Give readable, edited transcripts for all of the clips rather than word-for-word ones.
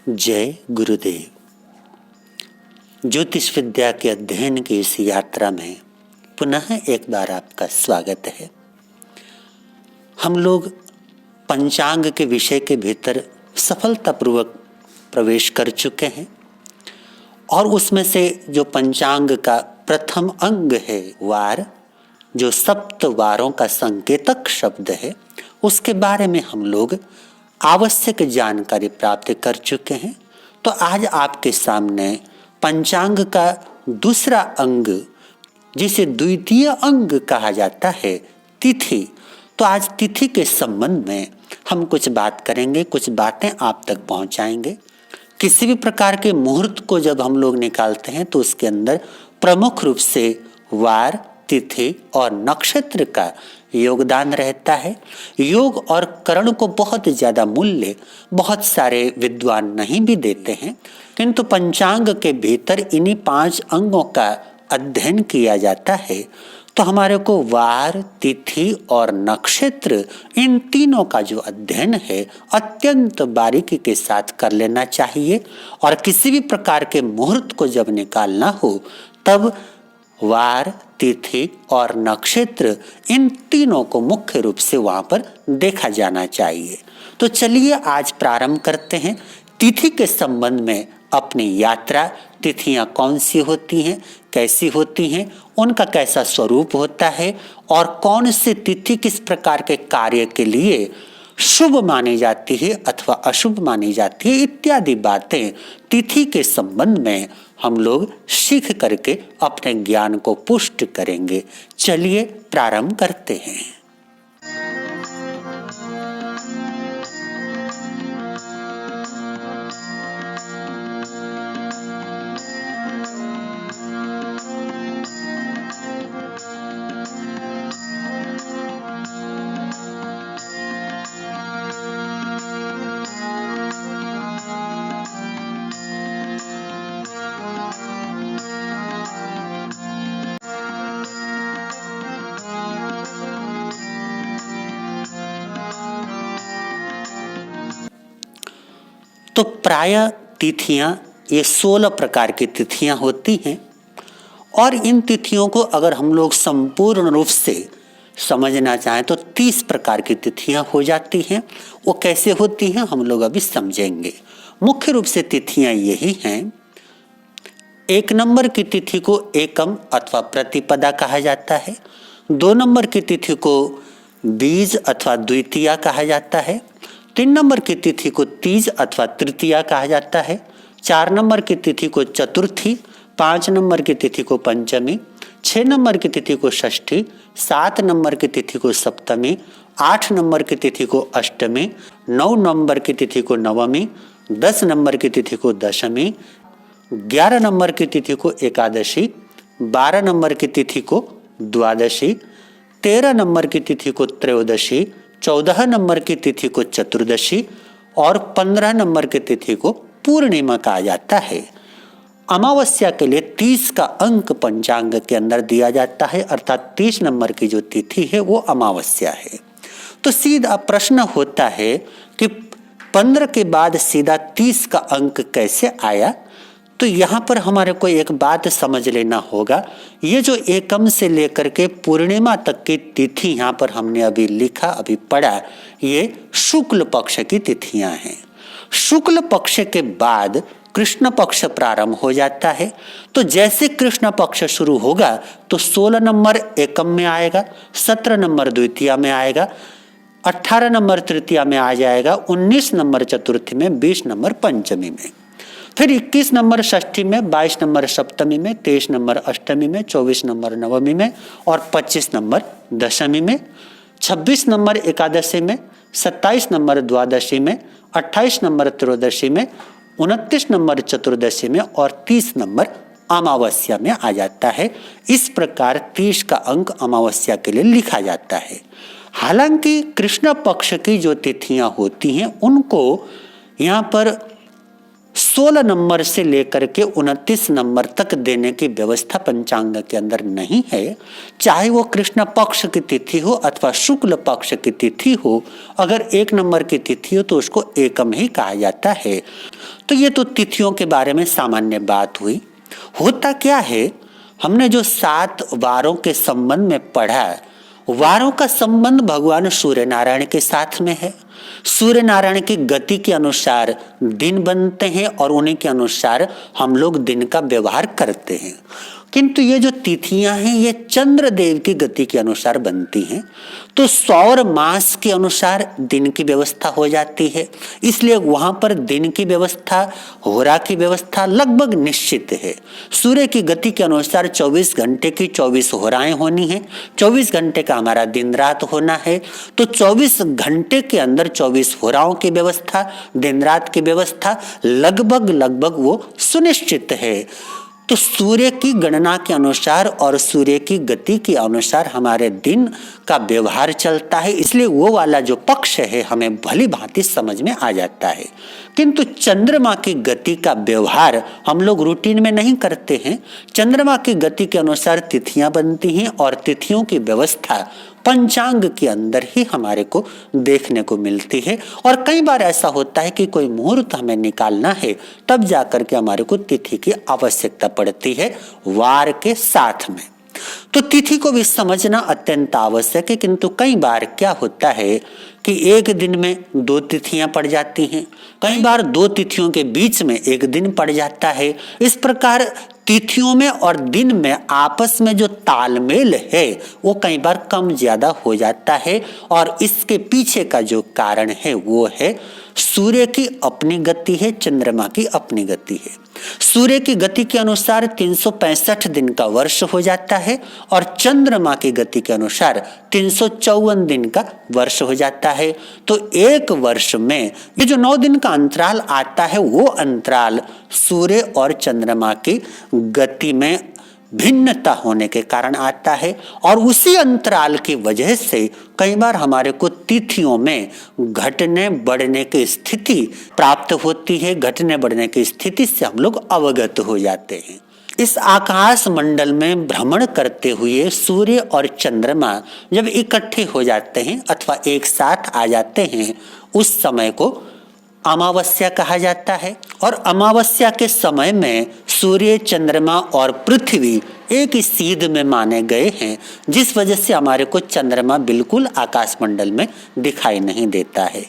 जय गुरुदेव। ज्योतिष विद्या के अध्ययन की इस यात्रा में पुनः एक बार आपका स्वागत है। हम लोग पंचांग के विषय के भीतर सफलतापूर्वक प्रवेश कर चुके हैं और उसमें से जो पंचांग का प्रथम अंग है वार, जो सप्त वारों का संकेतक शब्द है, उसके बारे में हम लोग आवश्यक जानकारी प्राप्त कर चुके हैं। तो आज आपके सामने पंचांग का दूसरा अंग, जिसे द्वितीय अंग कहा जाता है, तिथि। तो आज तिथि के संबंध में हम कुछ बात करेंगे, कुछ बातें आप तक पहुंचाएंगे। किसी भी प्रकार के मुहूर्त को जब हम लोग निकालते हैं तो उसके अंदर प्रमुख रूप से वार, तिथि और नक्षत्र का योगदान रहता है। योग और करण को बहुत ज्यादा मूल्य बहुत सारे विद्वान नहीं भी देते हैं, किंतु पंचांग के भीतर इन्हीं 5 अंगों का अध्ययन किया जाता है। तो हमारे को वार, तिथि और नक्षत्र, इन तीनों का जो अध्ययन है अत्यंत बारीकी के साथ कर लेना चाहिए। और किसी भी प्रकार के मुहूर्त को जब निकालना हो तब वार, तिथि और नक्षत्र, इन तीनों को मुख्य रूप से वहां पर देखा जाना चाहिए। तो चलिए आज प्रारंभ करते हैं तिथि के संबंध में अपनी यात्रा। तिथियां कौन सी होती हैं, कैसी होती हैं, उनका कैसा स्वरूप होता है और कौन सी तिथि किस प्रकार के कार्य के लिए शुभ मानी जाती है अथवा अशुभ मानी जाती है, इत्यादि बातें तिथि के संबंध में हम लोग सीख करके अपने ज्ञान को पुष्ट करेंगे। चलिए प्रारंभ करते हैं। तो प्रायः तिथियां ये 16 प्रकार की तिथियां होती हैं और इन तिथियों को अगर हम लोग संपूर्ण रूप से समझना चाहें तो 30 प्रकार की तिथियां हो जाती हैं। वो कैसे होती हैं हम लोग अभी समझेंगे। मुख्य रूप से तिथियां यही हैं। 1 नंबर की तिथि को एकम अथवा प्रतिपदा कहा जाता है। 2 नंबर की तिथि को बीज अथवा द्वितीया कहा जाता है। 3 नंबर की तिथि को तीज अथवा तृतीया कहा जाता है। 4 नंबर की तिथि को चतुर्थी, 5 नंबर की तिथि को पंचमी, 6 नंबर की तिथि को षष्ठी, 7 नंबर की तिथि को सप्तमी, 8 नंबर की तिथि को अष्टमी, 9 नंबर की तिथि को नवमी, 10 नंबर की तिथि को दशमी, 11 नंबर की तिथि को एकादशी, 12 नंबर की तिथि को द्वादशी, 13 नंबर की तिथि को त्रयोदशी, 14 नंबर की तिथि को चतुर्दशी और 15 नंबर की तिथि को पूर्णिमा कहा जाता है। अमावस्या के लिए 30 का अंक पंचांग के अंदर दिया जाता है, अर्थात 30 नंबर की जो तिथि है वो अमावस्या है। तो सीधा प्रश्न होता है कि 15 के बाद सीधा 30 का अंक कैसे आया। तो यहाँ पर हमारे को एक बात समझ लेना होगा। ये जो एकम से लेकर के पूर्णिमा तक की तिथि यहाँ पर हमने अभी लिखा, अभी पढ़ा, ये शुक्ल पक्ष की तिथियां हैं। शुक्ल पक्ष के बाद कृष्ण पक्ष प्रारंभ हो जाता है। तो जैसे कृष्ण पक्ष शुरू होगा तो 16 नंबर एकम में आएगा, 17 नंबर द्वितीया में आएगा, 18 नंबर तृतीया में आ जाएगा, 19 नंबर चतुर्थी में, 20 नंबर पंचमी में, फिर 21 नंबर षष्ठी में, 22 नंबर सप्तमी में, 23 नंबर अष्टमी में, 24 नंबर नवमी में और 25 नंबर दशमी में, 26 नंबर एकादशी में, 27 नंबर द्वादशी में, 28 नंबर त्रयोदशी में, 29 नंबर चतुर्दशी में और 30 नंबर अमावस्या में आ जाता है। इस प्रकार 30 का अंक अमावस्या के लिए लिखा जाता है। हालांकि कृष्ण पक्ष की जो तिथियां होती हैं उनको यहाँ पर 16 नंबर से लेकर के 29 नंबर तक देने की व्यवस्था पंचांग के अंदर नहीं है। चाहे वो कृष्ण पक्ष की तिथि हो अथवा शुक्ल पक्ष की तिथि हो, अगर 1 नंबर की तिथि हो तो उसको एकम ही कहा जाता है। तो ये तो तिथियों के बारे में सामान्य बात हुई। होता क्या है, हमने जो 7 वारों के संबंध में पढ़ा, वारों का संबंध भगवान सूर्य नारायण के साथ में है। सूर्य नारायण की गति के अनुसार दिन बनते हैं और उन्हीं के अनुसार हम लोग दिन का व्यवहार करते हैं। किंतु ये जो तिथियां हैं ये चंद्र देव की गति के अनुसार बनती हैं, तो सौर मास के अनुसार दिन की व्यवस्था हो जाती है। इसलिए वहां पर दिन की व्यवस्था, होरा की व्यवस्था लगभग निश्चित है। सूर्य की गति के अनुसार 24 घंटे की 24 होराएं होनी है, 24 घंटे का हमारा दिन रात होना है। तो 24 घंटे के अंदर 24 होराओं की व्यवस्था, दिन रात की व्यवस्था लगभग वो सुनिश्चित है। तो सूर्य की गणना के अनुसार और सूर्य की गति के अनुसार हमारे दिन का व्यवहार चलता है। इसलिए वो वाला जो पक्ष है हमें भली भांति समझ में आ जाता है। किंतु चंद्रमा की गति का व्यवहार हम लोग रूटीन में नहीं करते हैं। चंद्रमा की गति के अनुसार तिथियां बनती हैं और तिथियों की व्यवस्था पंचांग के अंदर ही हमारे को देखने को मिलती है। और कई बार ऐसा होता है कि कोई मुहूर्त हमें निकालना है, तब जाकर के हमारे को तिथि की आवश्यकता पड़ती है वार के साथ में। तो तिथि को भी समझना अत्यंत आवश्यक है। किंतु कई बार क्या होता है कि एक दिन में 2 तिथियां पड़ जाती हैं, कई बार 2 तिथियों के बीच में एक दिन पड़ जाता है। इस प्रकार तिथियों में और दिन में आपस में जो तालमेल है वो कई बार कम ज्यादा हो जाता है। और इसके पीछे का जो कारण है वो है सूर्य की अपनी गति है, चंद्रमा की अपनी गति है। सूर्य की गति के अनुसार 365 दिन का वर्ष हो जाता है और चंद्रमा की गति के अनुसार 354 दिन का वर्ष हो जाता है। तो एक वर्ष में ये जो 9 दिन का अंतराल आता है वो अंतराल सूर्य और चंद्रमा की गति में भिन्नता होने के कारण आता है। और उसी अंतराल की वजह से कई बार हमारे को तिथियों में घटने बढ़ने की स्थिति प्राप्त होती है। घटने बढ़ने की स्थिति से हम लोग अवगत हो जाते हैं। इस आकाश मंडल में भ्रमण करते हुए सूर्य और चंद्रमा जब इकट्ठे हो जाते हैं अथवा एक साथ आ जाते हैं, उस समय को अमावस्या कहा जाता है। और अमावस्या के समय में सूर्य, चंद्रमा और पृथ्वी एक ही सीध में माने गए हैं, जिस वजह से हमारे को चंद्रमा बिल्कुल आकाश मंडल में दिखाई नहीं देता है।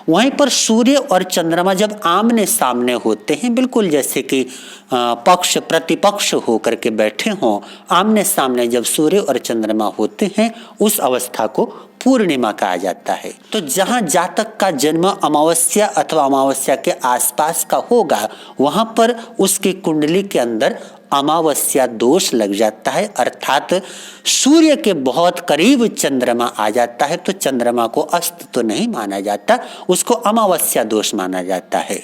वहीं पर सूर्य और चंद्रमा जब आमने सामने होते हैं, बिल्कुल जैसे कि पक्ष प्रतिपक्ष होकर के बैठे हों, आमने सामने जब सूर्य और चंद्रमा होते हैं, उस अवस्था को पूर्णिमा कहा जाता है। तो जहां जातक का जन्म अमावस्या अथवा अमावस्या के आसपास का होगा, वहां पर उसकी कुंडली के अंदर अमावस्या दोष लग जाता है, अर्थात सूर्य के बहुत करीब चंद्रमा आ जाता है। तो चंद्रमा को अस्त तो नहीं माना जाता, उसको अमावस्या दोष माना जाता है।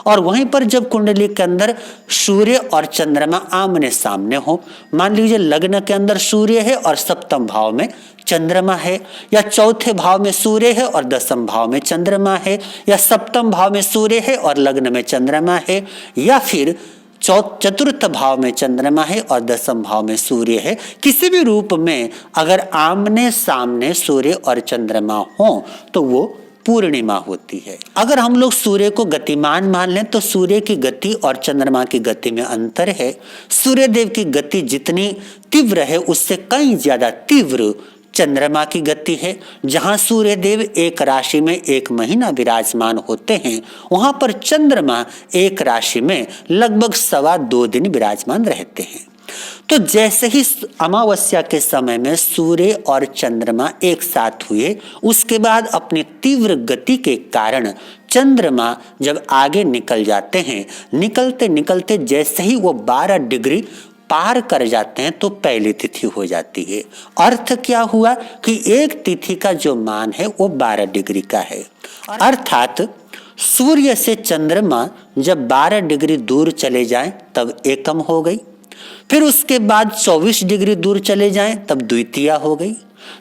और वहीं पर जब कुंडली के अंदर सूर्य और चंद्रमा आमने सामने हो, मान लीजिए लग्न के अंदर सूर्य है और सप्तम भाव में चंद्रमा है, या चौथे भाव में सूर्य है और दसम भाव में चंद्रमा है, या सप्तम भाव में सूर्य है और लग्न में चंद्रमा है, या फिर चतुर्थ भाव में चंद्रमा है और दसम भाव में सूर्य है, किसी भी रूप में अगर आमने सामने सूर्य और चंद्रमा हो तो वो पूर्णिमा होती है। अगर हम लोग सूर्य को गतिमान मान लें तो सूर्य की गति और चंद्रमा की गति में अंतर है। सूर्य देव की गति जितनी तीव्र है उससे कई ज्यादा तीव्र चंद्रमा की गति है। जहां सूर्य देव एक राशि में 1 महीना विराजमान होते हैं, वहां पर चंद्रमा एक राशि में लगभग 2.25 दिन विराजमान रहते हैं। तो जैसे ही अमावस्या के समय में सूर्य और चंद्रमा एक साथ हुए, उसके बाद अपनी तीव्र गति के कारण चंद्रमा जब आगे निकल जाते हैं, निकलते निकलते जैसे ही वो 12 डिग्री पार कर जाते हैं तो पहली तिथि हो जाती है। अर्थ क्या हुआ कि एक तिथि का जो मान है वो 12 डिग्री का है। अर्थात सूर्य से चंद्रमा जब 12 डिग्री दूर चले जाएं तब एकम हो गई, फिर उसके बाद 24 डिग्री दूर चले जाएं तब द्वितीया हो गई,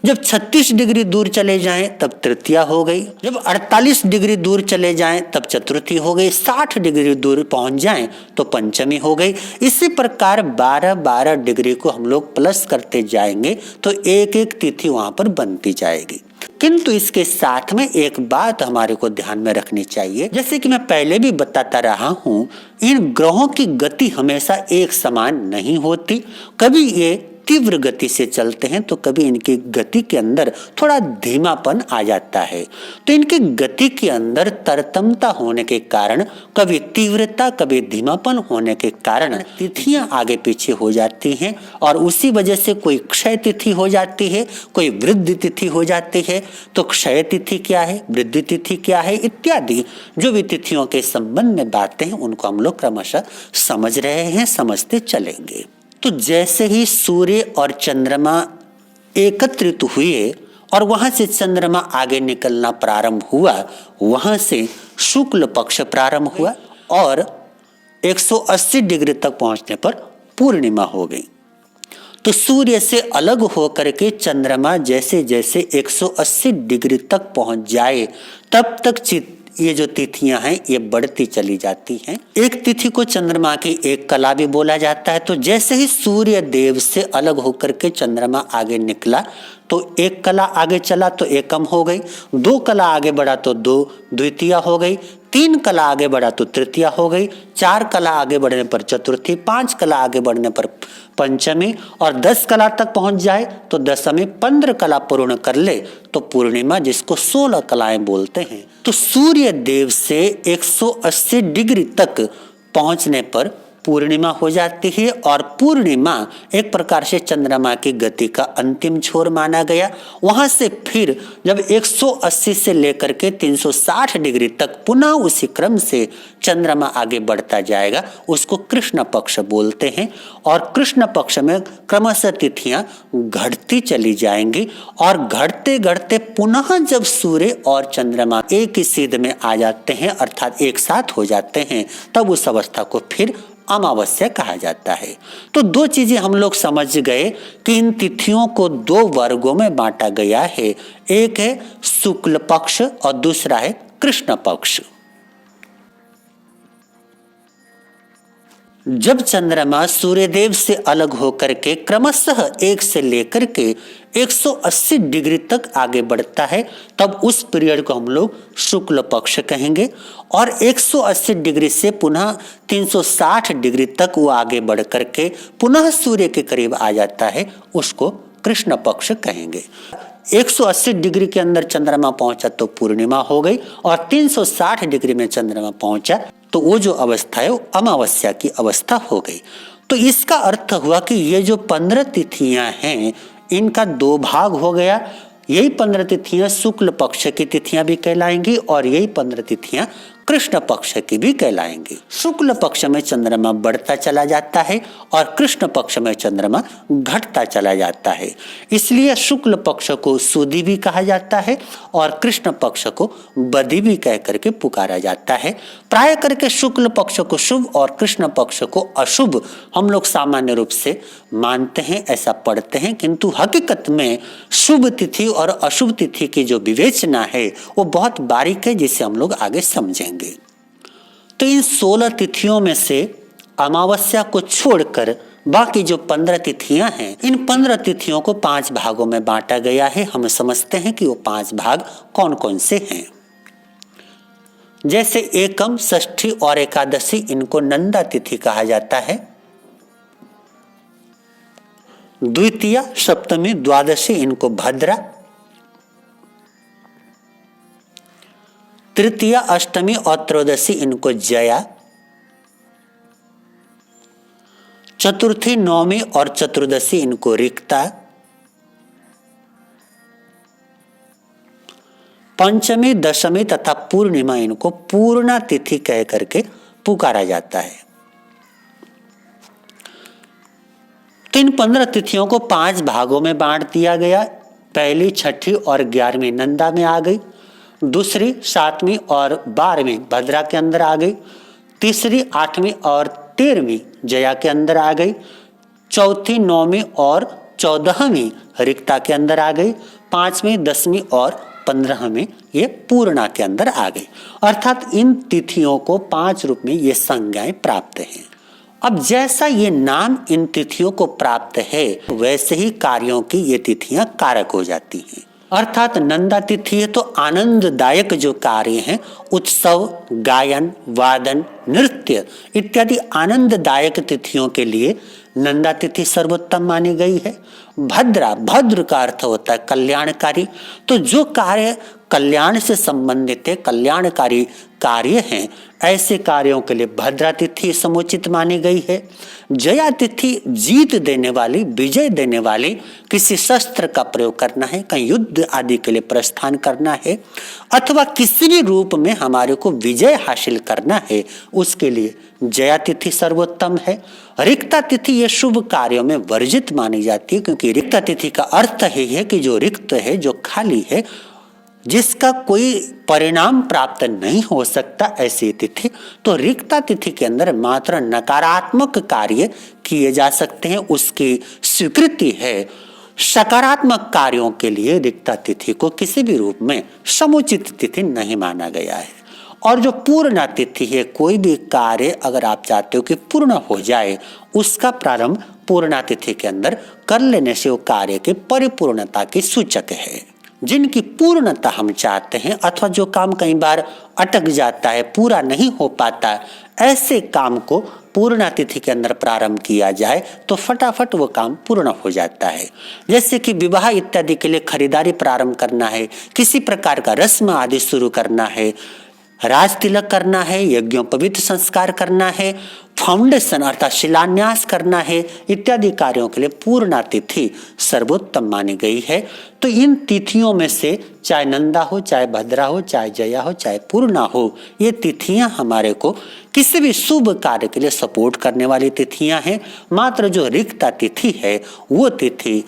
जब 36 डिग्री दूर चले जाएं तब तृतीया हो गई, जब 48 डिग्री दूर चले जाएं तब चतुर्थी हो गई, 60 डिग्री दूर पहुंच जाएं तो पंचमी हो गई। इसी प्रकार 12-12 डिग्री को हम लोग प्लस करते जाएंगे तो एक एक तिथि वहां पर बनती जाएगी। किंतु इसके साथ में एक बात हमारे को ध्यान में रखनी चाहिए, जैसे कि मैं पहले भी बताता रहा हूं, इन ग्रहों की गति हमेशा एक समान नहीं होती। कभी ये तीव्र गति से चलते हैं तो कभी इनकी गति के अंदर थोड़ा धीमापन आ जाता है। तो इनकी गति के अंदर तरतमता होने के कारण कभी तीव्रता कभी धीमापन होने के कारण तिथियां आगे पीछे हो जाती हैं और उसी वजह से कोई क्षय तिथि हो जाती है, कोई वृद्धि तिथि हो जाती है। तो क्षय तिथि क्या है, वृद्धि तिथि क्या है इत्यादि जो भी तिथियों के संबंध में बातें हैं उनको हम लोग क्रमशः समझ रहे हैं, समझते चलेंगे। तो जैसे ही सूर्य और चंद्रमा एकत्रित हुए और वहां से चंद्रमा आगे निकलना प्रारंभ हुआ, वहां से शुक्ल पक्ष प्रारंभ हुआ और 180 डिग्री तक पहुंचने पर पूर्णिमा हो गई। तो सूर्य से अलग होकर के चंद्रमा जैसे जैसे 180 डिग्री तक पहुंच जाए तब तक ये जो तिथियां हैं ये बढ़ती चली जाती हैं। एक तिथि को चंद्रमा की एक कला भी बोला जाता है। तो जैसे ही सूर्य देव से अलग होकर के चंद्रमा आगे निकला तो एक कला आगे चला तो एकम हो गई, 2 कला आगे बढ़ा तो 2 द्वितीया हो गई, 3 कला आगे बढ़ा तो तृतीया हो गई, 4 कला आगे बढ़ने पर चतुर्थी, 5 कला आगे बढ़ने पर पंचमी और 10 कला तक पहुंच जाए तो दशमी, 15 कला पूर्ण कर ले तो पूर्णिमा, जिसको 16 कलाएं बोलते हैं। तो सूर्य देव से 180 डिग्री तक पहुंचने पर पूर्णिमा हो जाती है और पूर्णिमा एक प्रकार से चंद्रमा की गति का अंतिम छोर माना गया। वहां से फिर जब 180 से लेकर के 360 डिग्री तक पुनः उसी क्रम से चंद्रमा आगे बढ़ता जाएगा, उसको कृष्ण पक्ष बोलते हैं। और कृष्ण पक्ष में क्रमशः तिथियां घटती चली जाएंगी और घटते घटते पुनः जब सूर्य और चंद्रमा एक ही सीध में आ जाते हैं अर्थात एक साथ हो जाते हैं, तब उस अवस्था को फिर अमावस्या कहा जाता है। तो 2 चीजें हम लोग समझ गए कि इन तिथियों को 2 वर्गों में बांटा गया है, एक है शुक्ल पक्ष और दूसरा है कृष्ण पक्ष। जब चंद्रमा सूर्यदेव से अलग होकर के क्रमशः 1 से लेकर के 180 डिग्री तक आगे बढ़ता है तब उस पीरियड को हम लोग शुक्ल पक्ष कहेंगे और 180 डिग्री से पुनः 360 डिग्री तक वो आगे बढ़ करके पुनः सूर्य के करीब आ जाता है, उसको कृष्ण पक्ष कहेंगे। 180 डिग्री के अंदर चंद्रमा पहुंचा तो पूर्णिमा हो गई और 360 डिग्री में चंद्रमा पहुंचा तो वो जो अवस्था है वो अमावस्या की अवस्था हो गई। तो इसका अर्थ हुआ कि ये जो 15 तिथियां हैं इनका 2 भाग हो गया। यही 15 तिथियां शुक्ल पक्ष की तिथियां भी कहलाएंगी और यही 15 तिथियां कृष्ण पक्ष की भी कहलाएंगी। शुक्ल पक्ष में चंद्रमा बढ़ता चला जाता है और कृष्ण पक्ष में चंद्रमा घटता चला जाता है, इसलिए शुक्ल पक्ष को सुदी भी कहा जाता है और कृष्ण पक्ष को बदी भी कह करके पुकारा जाता है। प्राय करके शुक्ल पक्ष को शुभ और कृष्ण पक्ष को अशुभ हम लोग सामान्य रूप से मानते हैं, ऐसा पढ़ते हैं, किंतु हकीकत में शुभ तिथि और अशुभ तिथि की जो विवेचना है वो बहुत बारीक है, जिसे हम लोग आगे समझेंगे। तो इन 16 तिथियों में से अमावस्या को छोड़कर बाकी जो 15 तिथियां हैं, इन 15 तिथियों को 5 भागों में बांटा गया है। हम समझते हैं कि वो 5 भाग कौन कौन से हैं। जैसे एकम, षष्ठी और एकादशी, इनको नंदा तिथि कहा जाता है। द्वितीया, सप्तमी, द्वादशी, इनको भद्रा। तृतीया, अष्टमी और त्रयोदशी, इनको जया। चतुर्थी, नवमी और चतुर्दशी, इनको रिक्ता। पंचमी, दशमी तथा पूर्णिमा, इनको पूर्णा तिथि कह करके पुकारा जाता है। तो इन 15 तिथियों को 5 भागों में बांट दिया गया। पहली, छठी और 11वीं नंदा में आ गई। दूसरी, 7वीं और 12वीं भद्रा के अंदर आ गई। तीसरी, 8वीं और 13वीं जया के अंदर आ गई। चौथी, 9वीं और 14वीं रिक्ता के अंदर आ गई, 5वीं, 10वीं और 15वीं ये पूर्णा के अंदर आ गई। अर्थात इन तिथियों को 5 रूप में ये संज्ञाएं प्राप्त हैं। अब जैसा ये नाम इन तिथियों को प्राप्त है, वैसे ही कार्यों की ये तिथियां कारक हो जाती हैं। अर्थात नंदा तिथि है तो आनंददायक जो कार्य हैं, उत्सव, गायन, वादन, नृत्य इत्यादि आनंददायक तिथियों के लिए नंदा तिथि सर्वोत्तम मानी गई है। भद्रा, भद्र का अर्थ होता है कल्याणकारी, तो जो कार्य कल्याण से संबंधित है, कल्याणकारी कार्य हैं, ऐसे कार्यों के लिए भद्रा तिथि समुचित मानी गई है। जया तिथि जीत देने वाली, विजय देने वाली, किसी शस्त्र का प्रयोग करना है, कहीं युद्ध आदि के लिए प्रस्थान करना है, अथवा किसी भी रूप में हमारे को विजय हासिल करना है, उसके लिए जया तिथि सर्वोत्तम है। रिक्ता तिथि ये शुभ कार्यों में वर्जित मानी जाती है, क्योंकि रिक्ता तिथि का अर्थ ही है कि जो रिक्त है, जो खाली है, जिसका कोई परिणाम प्राप्त नहीं हो सकता, ऐसी तिथि। तो रिक्ता तिथि के अंदर मात्र नकारात्मक कार्य किए जा सकते हैं, उसकी स्वीकृति है। सकारात्मक कार्यों के लिए रिक्ता तिथि को किसी भी रूप में समुचित तिथि नहीं माना गया है। और जो पूर्णा तिथि है, कोई भी कार्य अगर आप चाहते हो कि पूर्ण हो जाए, उसका प्रारंभ पूर्णा तिथि के अंदर कर लेने से वो कार्य के परिपूर्णता की सूचक है। जिनकी पूर्णता हम चाहते हैं, अथवा जो काम कई बार अटक जाता है, पूरा नहीं हो पाता, ऐसे काम को पूर्णा तिथि के अंदर प्रारंभ किया जाए तो फटाफट वो काम पूर्ण हो जाता है। जैसे कि विवाह इत्यादि के लिए खरीदारी प्रारंभ करना है, किसी प्रकार का रस्म आदि शुरू करना है, राज तिलक करना है, यज्ञोपवीत संस्कार करना है, फाउंडेशन अर्थात शिलान्यास करना है, इत्यादि कार्यों के लिए पूर्णा तिथि सर्वोत्तम मानी गई है। तो इन तिथियों में से चाहे नंदा हो, चाहे भद्रा हो, चाहे जया हो, चाहे पूर्णा हो, ये तिथियां हमारे को किसी भी शुभ कार्य के लिए सपोर्ट करने वाली तिथियां हैं। मात्र जो रिक्ता तिथि है, वो तिथि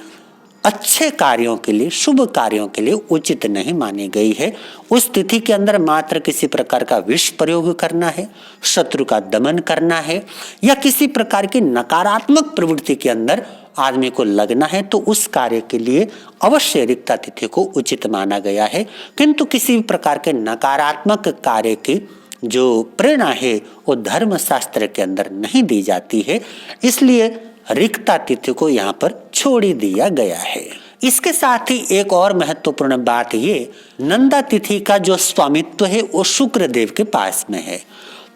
अच्छे कार्यों के लिए, शुभ कार्यों के लिए उचित नहीं मानी गई है। उस तिथि के अंदर मात्र किसी प्रकार का विष प्रयोग करना है, शत्रु का दमन करना है, या किसी प्रकार की नकारात्मक प्रवृत्ति के अंदर आदमी को लगना है, तो उस कार्य के लिए अवश्य रिक्ता तिथि को उचित माना गया है। किंतु किसी भी प्रकार के नकारात्मक कार्य की जो प्रेरणा है, वो धर्म शास्त्र के अंदर नहीं दी जाती है, इसलिए रिक्ता तिथि को यहाँ पर छोड़ ही दिया गया है। इसके साथ ही एक और महत्वपूर्ण बात, ये नंदा तिथि का जो स्वामित्व है वो शुक्र देव के पास में है।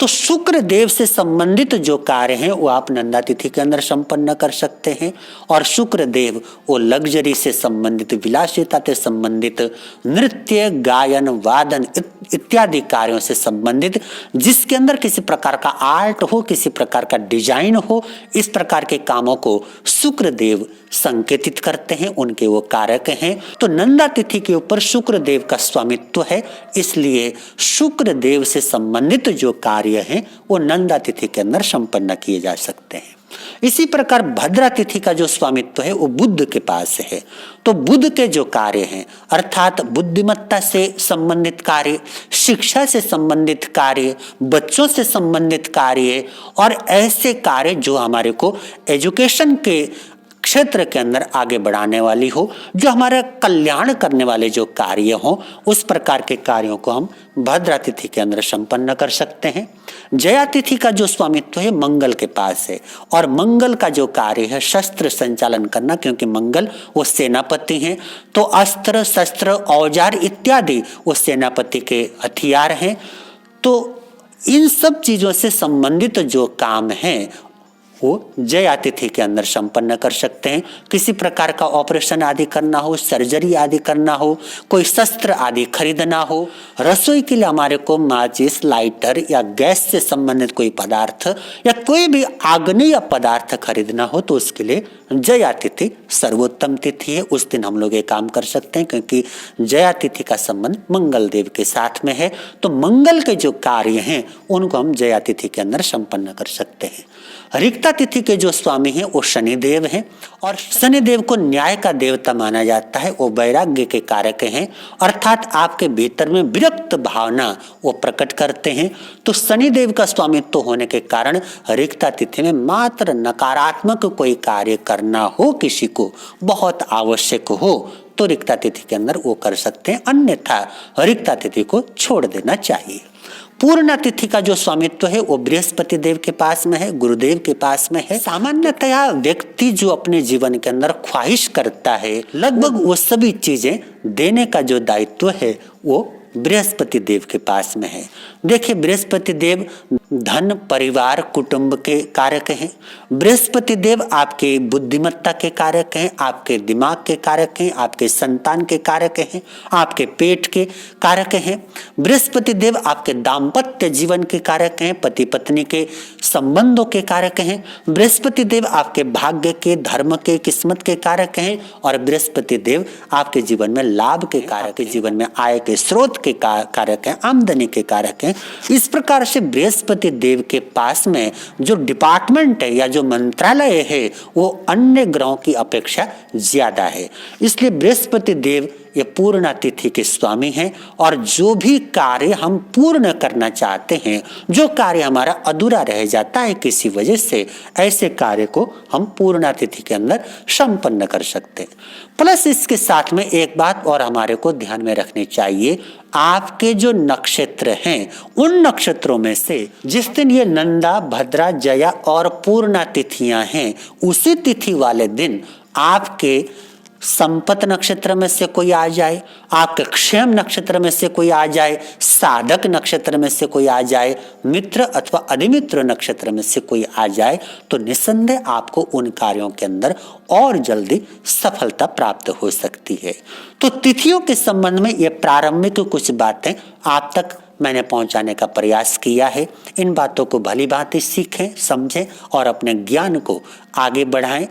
तो शुक्र देव से संबंधित जो कार्य हैं वो आप नंदा तिथि के अंदर संपन्न कर सकते हैं। और शुक्र देव वो लग्जरी से संबंधित, विलासिता से संबंधित, नृत्य, गायन, वादन इत्यादि कार्यों से संबंधित, जिसके अंदर किसी प्रकार का आर्ट हो, किसी प्रकार का डिजाइन हो, इस प्रकार के कामों को शुक्र देव संकेतित करते हैं, उनके वो कारक हैं। तो नंदा तिथि के ऊपर शुक्र देव का स्वामित्व है, इसलिए शुक्र देव से संबंधित जो कार्य हैं वो नंदा तिथि के अंदर संपन्न किए जा सकते हैं। इसी प्रकार भद्रा तिथि का जो स्वामित्व है वो बुध के पास है। तो बुध के जो कार्य हैं, अर्थात बुद्धिमत्ता से संबंधित कार्य, शिक्षा से संबंधित कार्य, बच्चों से संबंधित कार्य, और ऐसे कार्य जो हमारे को एजुकेशन के क्षेत्र के अंदर आगे बढ़ाने वाली हो, जो हमारा कल्याण करने वाले जो कार्य हो, उस प्रकार के कार्यों को हम भद्रा तिथि के अंदर संपन्न कर सकते हैं। जया तिथि का जो स्वामित्व है मंगल के पास है, और मंगल का जो कार्य है शस्त्र संचालन करना, क्योंकि मंगल वो सेनापति हैं, तो अस्त्र, शस्त्र, औजार इत्यादि वो सेनापति के हथियार हैं। तो इन सब चीजों से संबंधित जो काम है वो जया तिथि के अंदर संपन्न कर सकते हैं। किसी प्रकार का ऑपरेशन आदि करना हो, सर्जरी आदि करना हो, कोई शस्त्र आदि खरीदना हो, रसोई के लिए हमारे को माचिस, लाइटर या गैस से संबंधित कोई पदार्थ या कोई भी आग्नेय पदार्थ खरीदना हो, तो उसके लिए जया तिथि सर्वोत्तम तिथि है। उस दिन हम लोग ये काम कर सकते हैं, क्योंकि जया तिथि का संबंध मंगल देव के साथ में है। तो मंगल के जो कार्य हैं उनको हम जया तिथि के अंदर संपन्न कर सकते हैं। रिक्ता तिथि के जो स्वामी हैं वो शनिदेव हैं और शनिदेव को न्याय का देवता माना जाता है। वो वैराग्य के कारक हैं, अर्थात आपके भीतर में विरक्त भावना वो प्रकट करते हैं। तो शनिदेव का स्वामित्व होने के कारण रिक्ता तिथि में मात्र नकारात्मक कोई कार्य करना हो, किसी को बहुत आवश्यक हो तो रिक्ता तिथि के अंदर वो कर सकते हैं, अन्यथा रिक्ता तिथि को छोड़ देना चाहिए। पूर्ण तिथि का जो स्वामित्व है वो बृहस्पति देव के पास में है, गुरुदेव के पास में है। सामान्यतया व्यक्ति जो अपने जीवन के अंदर ख्वाहिश करता है, लगभग वो सभी चीजें देने का जो दायित्व है वो बृहस्पति देव के पास में है। देखिए, बृहस्पति देव धन, परिवार, कुटुंब के कारक हैं। बृहस्पति देव आपके बुद्धिमत्ता के कारक हैं, आपके दिमाग के कारक हैं, आपके संतान के कारक हैं, आपके पेट के कारक हैं। बृहस्पति देव आपके दाम्पत्य जीवन के कारक हैं, पति पत्नी के संबंधों के कारक हैं। बृहस्पति देव आपके भाग्य के, धर्म के, किस्मत के कारक हैं और बृहस्पति देव आपके जीवन में लाभ के कारक हैं, जीवन में आय के स्रोत के कारक हैं, आमदनी के कारक हैं। इस प्रकार से बृहस्पति देव के पास में जो डिपार्टमेंट है या जो मंत्रालय है वो अन्य ग्रहों की अपेक्षा ज्यादा है। इसलिए बृहस्पति देव ये पूर्ण तिथि के स्वामी हैं और जो भी कार्य हम पूर्ण करना चाहते हैं, जो कार्य हमारा अधूरा रह जाता है किसी वजह से, ऐसे कार्य को हम पूर्ण तिथि के अंदर संपन्न कर सकते हैं। प्लस इसके साथ में एक बात और हमारे को ध्यान में रखनी चाहिए, आपके जो नक्षत्र हैं उन नक्षत्रों में से जिस दिन ये नंदा, भद्रा, जया और पूर्णा तिथियां हैं, उसी तिथि वाले दिन आपके संपत नक्षत्र में से कोई आ जाए, आपके क्षेम नक्षत्र में से कोई आ जाए, साधक नक्षत्र में से कोई आ जाए, मित्र अथवा अधिमित्र नक्षत्र में से कोई आ जाए, तो निस्संदेह आपको उन कार्यों के अंदर और जल्दी सफलता प्राप्त हो सकती है। तो तिथियों के संबंध में ये प्रारंभिक कुछ बातें आप तक मैंने पहुंचाने का प्रयास किया है। इन बातों को भली भांति सीखें, समझें और अपने ज्ञान को आगे बढ़ाएं।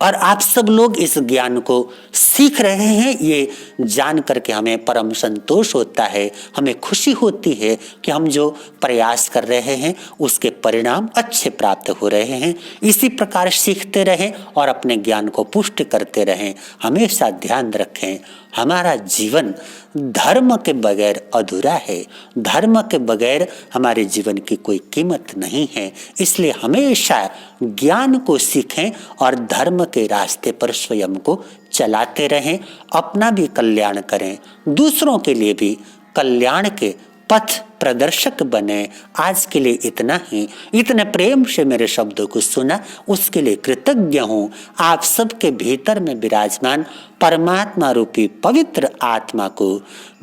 और आप सब लोग इस ज्ञान को सीख रहे हैं, ये जान करके हमें परम संतोष होता है, हमें खुशी होती है कि हम जो प्रयास कर रहे हैं उसके परिणाम अच्छे प्राप्त हो रहे हैं। इसी प्रकार सीखते रहें और अपने ज्ञान को पुष्ट करते रहें। हमेशा ध्यान रखें, हमारा जीवन धर्म के बगैर अधूरा है, धर्म के बगैर हमारे जीवन की कोई कीमत नहीं है। इसलिए हमेशा ज्ञान को सीखें और धर्म के रास्ते पर स्वयं को चलाते रहें, अपना भी कल्याण करें, दूसरों के लिए भी कल्याण के पथ प्रदर्शक बने। आज के लिए इतना ही। इतने प्रेम से मेरे शब्दों को सुना उसके लिए कृतज्ञ हूँ। आप सबके भीतर में विराजमान परमात्मा रूपी पवित्र आत्मा को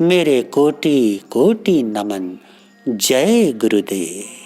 मेरे कोटि कोटि नमन। जय गुरुदेव।